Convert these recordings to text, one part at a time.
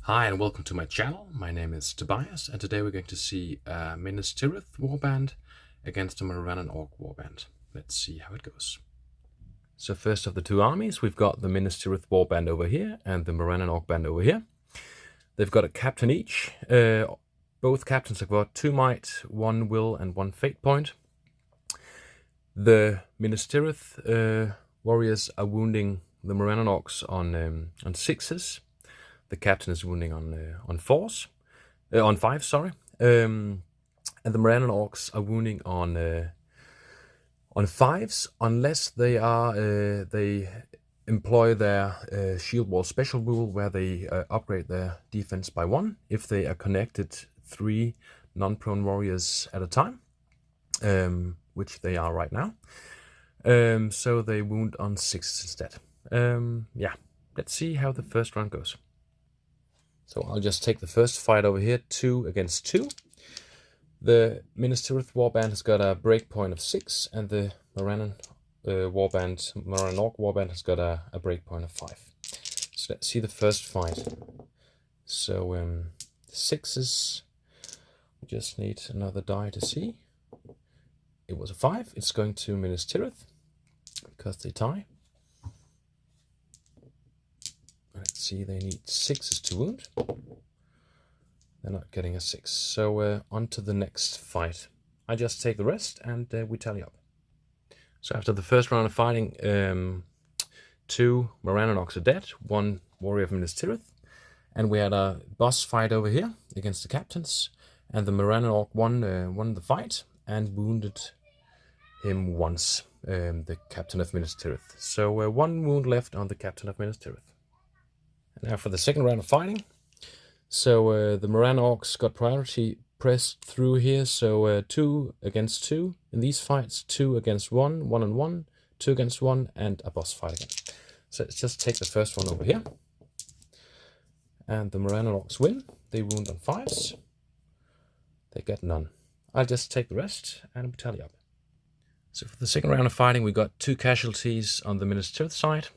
Hi and welcome to my channel. My name is Tobias and today we're going to see Minas Tirith warband against a Morannon orc warband. Let's see how it goes. So first of the two armies, we've got the Minas Tirith warband over here and the Morannon orc band over here. They've got a captain each. Both captains have got 2 might, 1 will and 1 fate point. The Minas Tirith warriors are wounding the Morannon orcs on 6s. The captain is wounding on 5s, and the Morannon orcs are wounding on 5s, unless they employ their shield wall special rule, where they upgrade their defense by 1 if they are connected 3 non-prone warriors at a time, which they are right now. So they wound on 6s instead. Yeah, let's see how the first round goes. So I'll just take the first fight over here, 2 against 2. The Minas Tirith warband has got a breakpoint of 6, and the Morannon Morannon orc warband has got a breakpoint of 5. So let's see the first fight. So 6s, we just need another die to see. It was a 5. It's going to Minas Tirith because they tie. Let's see, they need 6s to wound. They're not getting a 6. So on to the next fight. I just take the rest and we tally up. So after the first round of fighting, 2 Morannon orcs are dead, 1 warrior of Minas Tirith. And we had a boss fight over here against the captains. And the Morannon orc won the fight and wounded him once, the captain of Minas Tirith. So 1 wound left on the captain of Minas Tirith. Now for the second round of fighting. So the Morannon orcs got priority pressed through here. So 2 against 2 in these fights, 2 against 1, 1 on 1, 2 against 1, and a boss fight again. So let's just take the first one over here. And the Morannon orcs win. They wound on 5s. They get none. I'll just take the rest and we tally up. So for the second round of fighting, we got 2 casualties on the Minas Tirith side.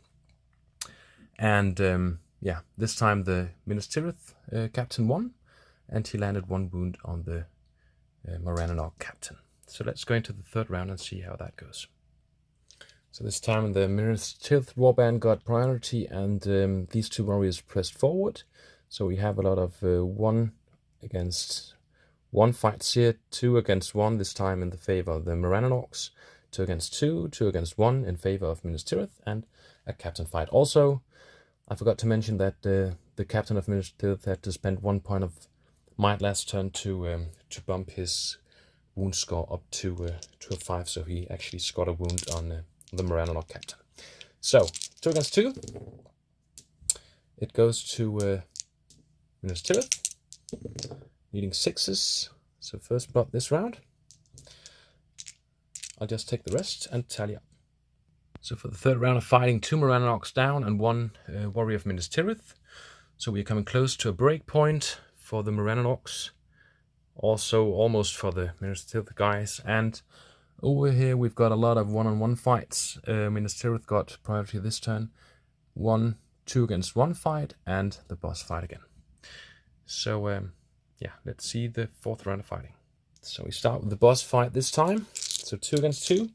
And yeah, this time the Minas Tirith captain won, and he landed 1 wound on the Morannon orc captain. So let's go into the third round and see how that goes. So this time the Minas Tirith warband got priority, and these 2 warriors pressed forward. So we have a lot of 1 against 1 fights here, 2 against 1 this time in the favor of the Morannon orcs, 2 against 2, 2 against 1 in favor of Minas Tirith, and a captain fight. Also, I forgot to mention that the captain of Minas Tirith had to spend 1 point of might last turn to bump his wound score up to a 5, so he actually scored a wound on the Morannon orc captain. So 2 against 2, it goes to Minas Tirith, needing 6s. So first blood this round. I'll just take the rest and tally up. So for the third round of fighting, 2 Morannon orcs down and 1 warrior of Minas Tirith. So we're coming close to a break point for the Morannon orcs. Also almost for the Minas Tirith guys. And over here we've got a lot of 1-on-1 fights. Minas Tirith got priority this turn. 1, 2 against 1 fight and the boss fight again. So yeah, let's see the fourth round of fighting. So we start with the boss fight this time. So 2 against 2.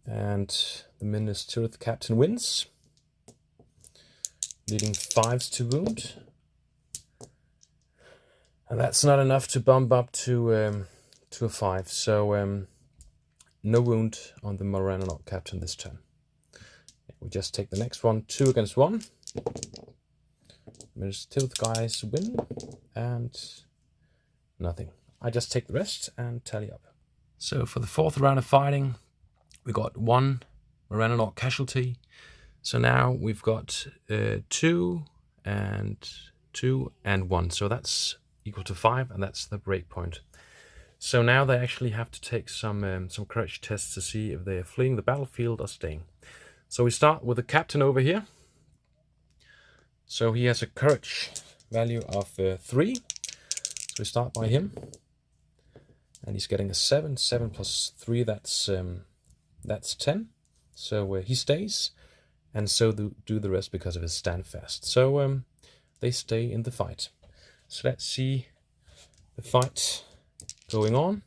And the Minas Tirith captain wins, leading 5s to wound. And that's not enough to bump up to a 5. So no wound on the Morannon orc captain this turn. We just take the next one, 2 against 1. Minas Tirith guys win, and nothing. I just take the rest and tally up. So for the fourth round of fighting, we got 1 Morannon orc casualty. So now we've got 2 and 2 and 1. So that's equal to 5, and that's the break point. So now they actually have to take some courage tests to see if they are fleeing the battlefield or staying. So we start with the captain over here. So he has a courage value of 3. So we start by him. And he's getting a 7. 7 plus 3, that's 10. So he stays. and so do the rest because of his standfast. So they stay in the fight. So let's see the fight going on.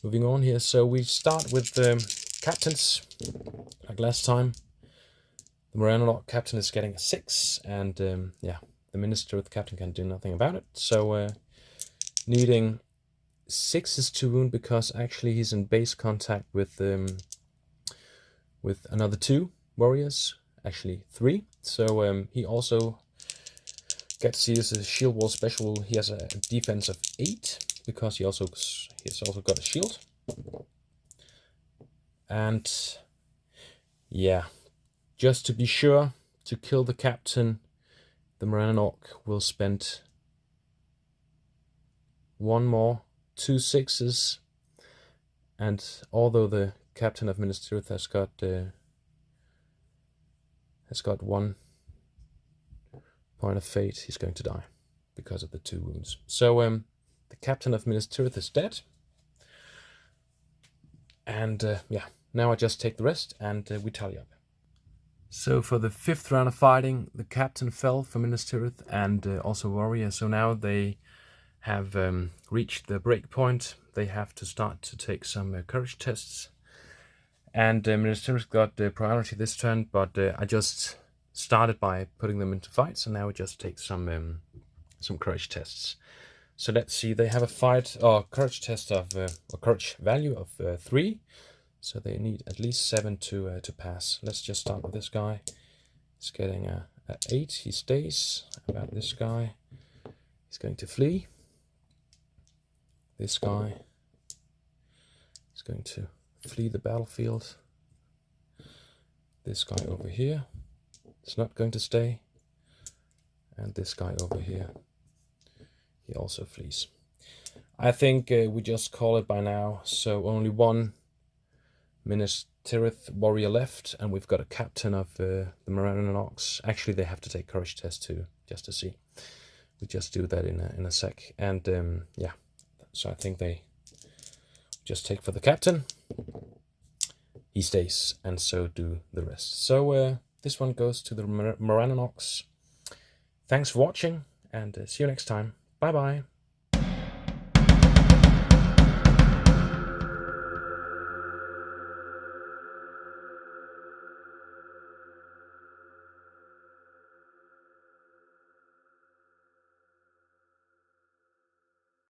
Moving on here, so we start with the captains, like last time. The Morannon captain is getting a 6, and yeah, the Minas Tirith captain can do nothing about it. So needing 6 to wound, because actually he's in base contact with another 2 warriors, actually 3. So he also gets to use a shield wall special. He has a defense of 8 because he has also got a shield. And yeah, just to be sure to kill the captain, the Morannon orc will spend 1 more 2 6s, and although the captain of Minas Tirith has got 1 point of fate, he's going to die because of the 2 wounds. So the captain of Minas Tirith is dead, and yeah, now I just take the rest and we tally up. So for the 5th round of fighting, the captain fell for Minas Tirith and also warrior. So now they have reached the break point. They have to start to take some courage tests, and Minas Tirith got priority this turn, but I just started by putting them into fight, so now we just take some courage tests. So let's see, they have a fight or courage test of or courage value of 3, so they need at least 7 to pass. Let's just start with this guy. He's getting a 8. He stays. How about this guy? He's going to flee. This guy is going to flee the battlefield. This guy over here is not going to stay. And this guy over here, he also flees. I think we just call it by now. So only 1 Minas Tirith warrior left, and we've got a captain of the Morannon orcs. Actually, they have to take courage test too, just to see. We just do that in a sec. And yeah, so I think they just take for the captain. He stays, and so do the rest. So this one goes to the Morannon orcs. Thanks for watching, and see you next time. Bye bye.